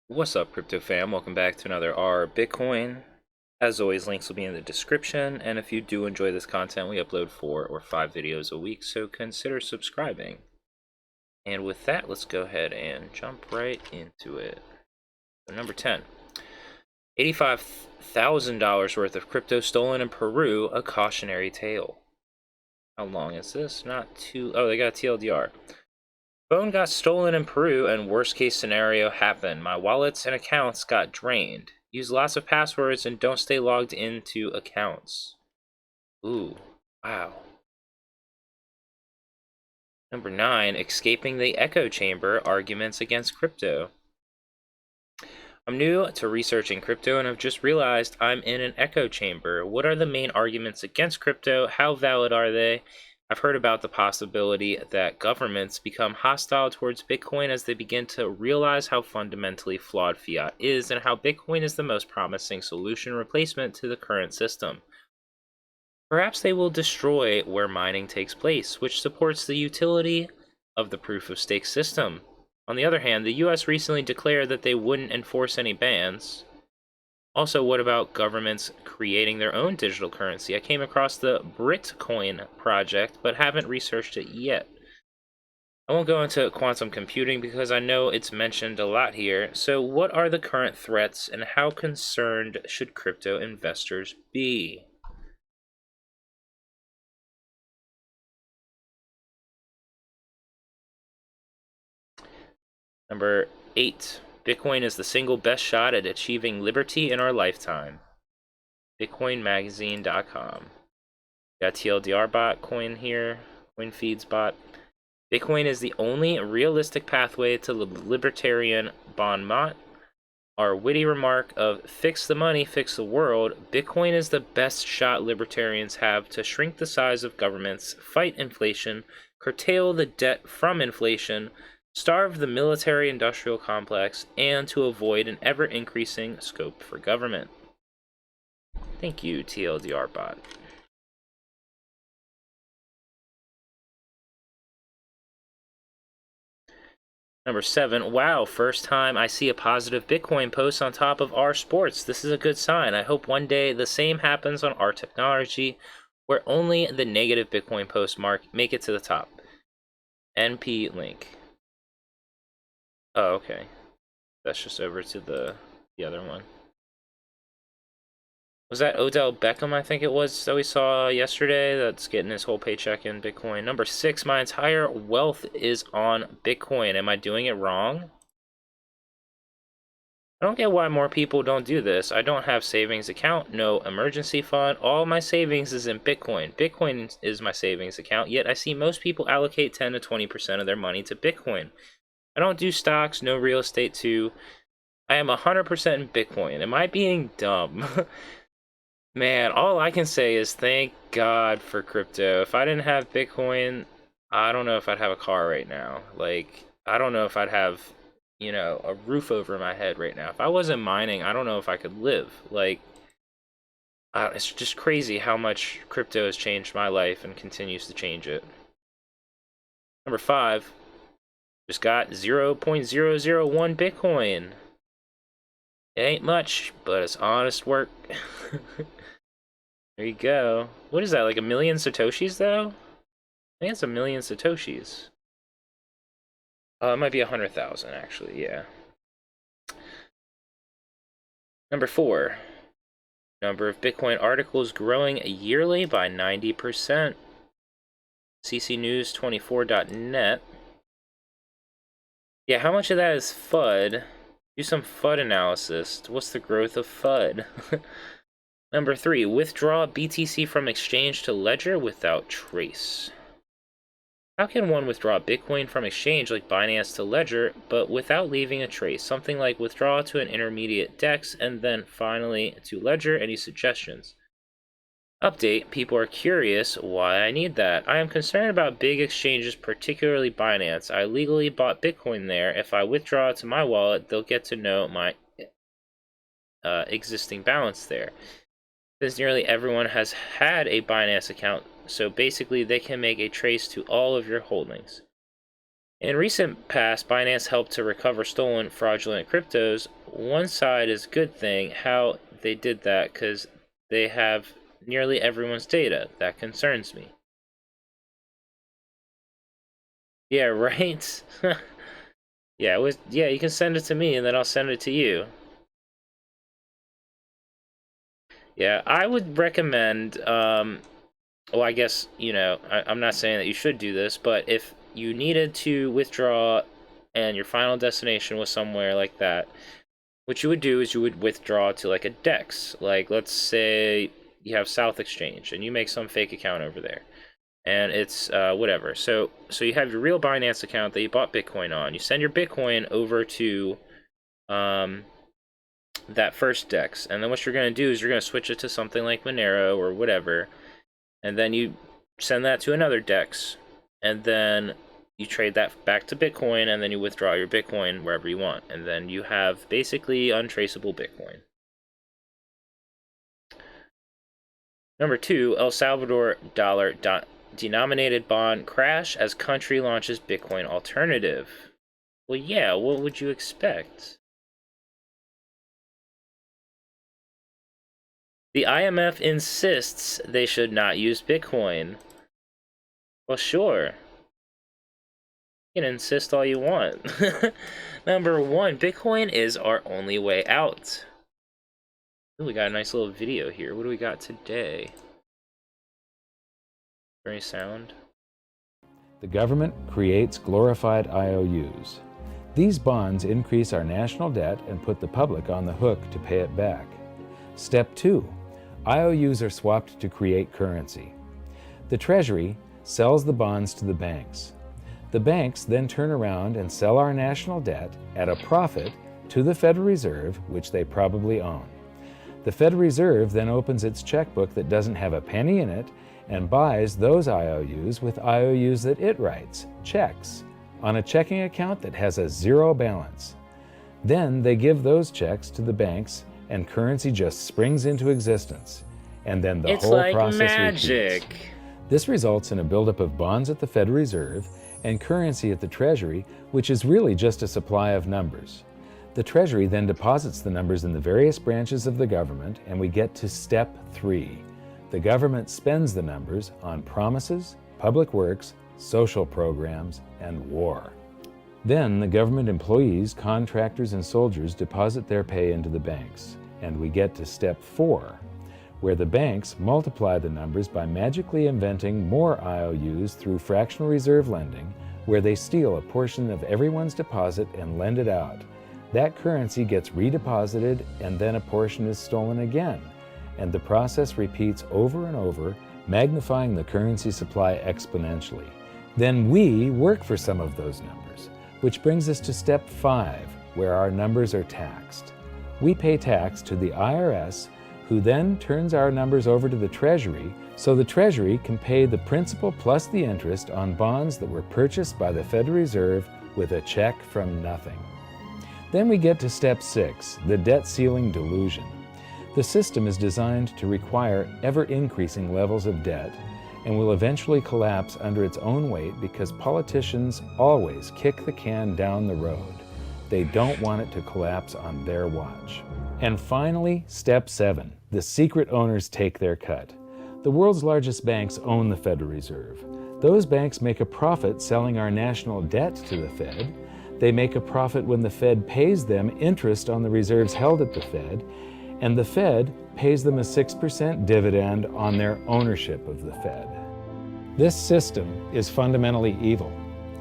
What's up, crypto fam? Welcome back to another R Bitcoin. As always, links will be in the description, and if you do enjoy this content, we upload 4 or 5 videos a week, so consider subscribing. And with that, let's go ahead and jump right into it. So number 10, $85,000 worth of crypto stolen in Peru, a cautionary tale. How long is this? Not too... Oh, they got a TLDR. Phone got stolen in Peru and worst case scenario happened. My wallets and accounts got drained. Use lots of passwords and don't stay logged into accounts. Ooh, wow. Number 9, escaping the echo chamber, arguments against crypto. I'm new to researching crypto and have just realized I'm in an echo chamber. What are the main arguments against crypto? How valid are they? I've heard about the possibility that governments become hostile towards Bitcoin as they begin to realize how fundamentally flawed fiat is and how Bitcoin is the most promising solution replacement to the current system. Perhaps they will destroy where mining takes place, which supports the utility of the proof-of-stake system. On the other hand, the US recently declared that they wouldn't enforce any bans. Also, what about governments creating their own digital currency? I came across the Britcoin project, but haven't researched it yet. I won't go into quantum computing because I know it's mentioned a lot here. So what are the current threats and how concerned should crypto investors be? Number 8. Bitcoin is the single best shot at achieving liberty in our lifetime. BitcoinMagazine.com. Got TLDR bot coin here, coin feeds bot. Bitcoin is the only realistic pathway to the libertarian bon mot. Our witty remark of fix the money, fix the world. Bitcoin is the best shot libertarians have to shrink the size of governments, fight inflation, curtail the debt from inflation, starve the military-industrial complex, and to avoid an ever-increasing scope for government. Thank you, TLDR bot. Number 7, wow, first time I see a positive Bitcoin post on top of R Sports. This is a good sign. I hope one day the same happens on R Technology, where only the negative Bitcoin posts make it to the top. NP link. Oh, okay. That's just over to the other one. Was that Odell Beckham, I think it was, that we saw yesterday? That's getting his whole paycheck in Bitcoin. Number 6, my entire wealth is on Bitcoin. Am I doing it wrong? I don't get why more people don't do this. I don't have savings account, no emergency fund. All my savings is in Bitcoin. Bitcoin is my savings account, yet I see most people allocate 10 to 20% of their money to Bitcoin. I don't do stocks, no real estate too. I am 100% in Bitcoin. Am I being dumb? Man, all I can say is thank God for crypto. If I didn't have Bitcoin, I don't know if I'd have a car right now. Like, I don't know if I'd have, a roof over my head right now. If I wasn't mining, I don't know if I could live. Like, it's just crazy how much crypto has changed my life and continues to change it. Number 5, just got 0.001 Bitcoin. It ain't much, but it's honest work. There you go. What is that, like 1,000,000 Satoshis, though? I think it's 1,000,000 Satoshis. It might be 100,000, actually, yeah. Number 4. Number of Bitcoin articles growing yearly by 90%. ccnews24.net. Yeah, how much of that is FUD? Do some FUD analysis. What's the growth of FUD? Number 3, withdraw BTC from exchange to ledger without trace. How can one withdraw Bitcoin from exchange like Binance to ledger, but without leaving a trace? Something like withdraw to an intermediate DEX and then finally to ledger. Any suggestions? Update, people are curious why I need that. I am concerned about big exchanges, particularly Binance. I legally bought Bitcoin there. If I withdraw to my wallet, they'll get to know my existing balance there. Since nearly everyone has had a Binance account, so basically they can make a trace to all of your holdings. In recent past, Binance helped to recover stolen, fraudulent cryptos. One side is a good thing, how they did that, because they have nearly everyone's data. That concerns me. Yeah, right? Yeah, you can send it to me, and then I'll send it to you. Yeah, I would recommend, well, I guess, I'm not saying that you should do this, but if you needed to withdraw and your final destination was somewhere like that, what you would do is you would withdraw to like a DEX. Like, let's say you have South Exchange and you make some fake account over there. And it's whatever. So you have your real Binance account that you bought Bitcoin on. You send your Bitcoin over to that first DEX. And then what you're going to do is you're going to switch it to something like Monero or whatever. And then you send that to another DEX. And then you trade that back to Bitcoin, and then you withdraw your Bitcoin wherever you want. And then you have basically untraceable Bitcoin. Number 2, El Salvador Dollar-Denominated bond crash as country launches Bitcoin alternative. Well, yeah, what would you expect? The IMF insists they should not use Bitcoin. Well, sure. You can insist all you want. Number 1, Bitcoin is our only way out. Ooh, we got a nice little video here. What do we got today? Very sound. The government creates glorified IOUs. These bonds increase our national debt and put the public on the hook to pay it back. Step 2. IOUs are swapped to create currency. The Treasury sells the bonds to the banks. The banks then turn around and sell our national debt at a profit to the Federal Reserve, which they probably own. The Federal Reserve then opens its checkbook that doesn't have a penny in it and buys those IOUs with IOUs that it writes, checks, on a checking account that has a zero balance. Then they give those checks to the banks and currency just springs into existence. And then the whole process magic. Repeats. This results in a buildup of bonds at the Federal Reserve and currency at the Treasury, which is really just a supply of numbers. The Treasury then deposits the numbers in the various branches of the government, and we get to step 3. The government spends the numbers on promises, public works, social programs, and war. Then the government employees, contractors, and soldiers deposit their pay into the banks, and we get to step 4, where the banks multiply the numbers by magically inventing more IOUs through fractional reserve lending, where they steal a portion of everyone's deposit and lend it out. That currency gets redeposited, and then a portion is stolen again, and the process repeats over and over, magnifying the currency supply exponentially. Then we work for some of those numbers, which brings us to step 5, where our numbers are taxed. We pay tax to the IRS, who then turns our numbers over to the Treasury, so the Treasury can pay the principal plus the interest on bonds that were purchased by the Federal Reserve with a check from nothing. Then we get to step 6, the debt ceiling delusion. The system is designed to require ever-increasing levels of debt and will eventually collapse under its own weight because politicians always kick the can down the road. They don't want it to collapse on their watch. And finally, step 7, the secret owners take their cut. The world's largest banks own the Federal Reserve. Those banks make a profit selling our national debt to the Fed. They make a profit when the Fed pays them interest on the reserves held at the Fed, and the Fed pays them a 6% dividend on their ownership of the Fed. This system is fundamentally evil.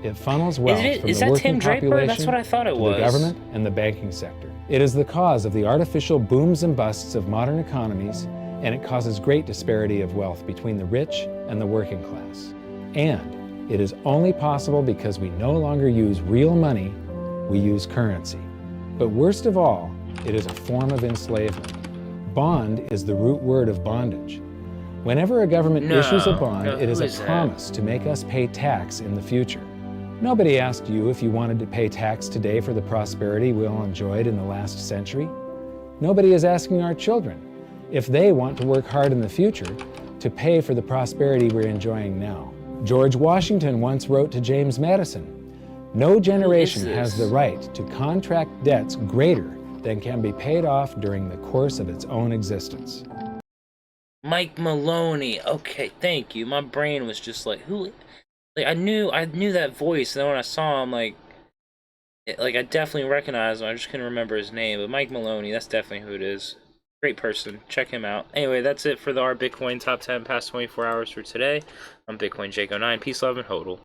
It funnels wealth from the working population That's what I thought it was. to the government and the banking sector. It is the cause of the artificial booms and busts of modern economies, and it causes great disparity of wealth between the rich and the working class. And it is only possible because we no longer use real money, we use currency. But worst of all, it is a form of enslavement. Bond is the root word of bondage. Whenever a government issues a bond, it is a promise to make us pay tax in the future. Nobody asked you if you wanted to pay tax today for the prosperity we all enjoyed in the last century. Nobody is asking our children if they want to work hard in the future to pay for the prosperity we're enjoying now. George Washington once wrote to James Madison, No generation this? has the right to contract debts greater than can be paid off during the course of its own existence. Mike Maloney. Okay, thank you. My brain was just like, who? Like, I knew that voice, and then when I saw him, like I definitely recognized him. I just couldn't remember his name. But Mike Maloney, that's definitely who it is. Great person. Check him out. Anyway, that's it for our Bitcoin top 10 past 24 hours for today. I'm Bitcoin Jake09. Peace, love, and hodl.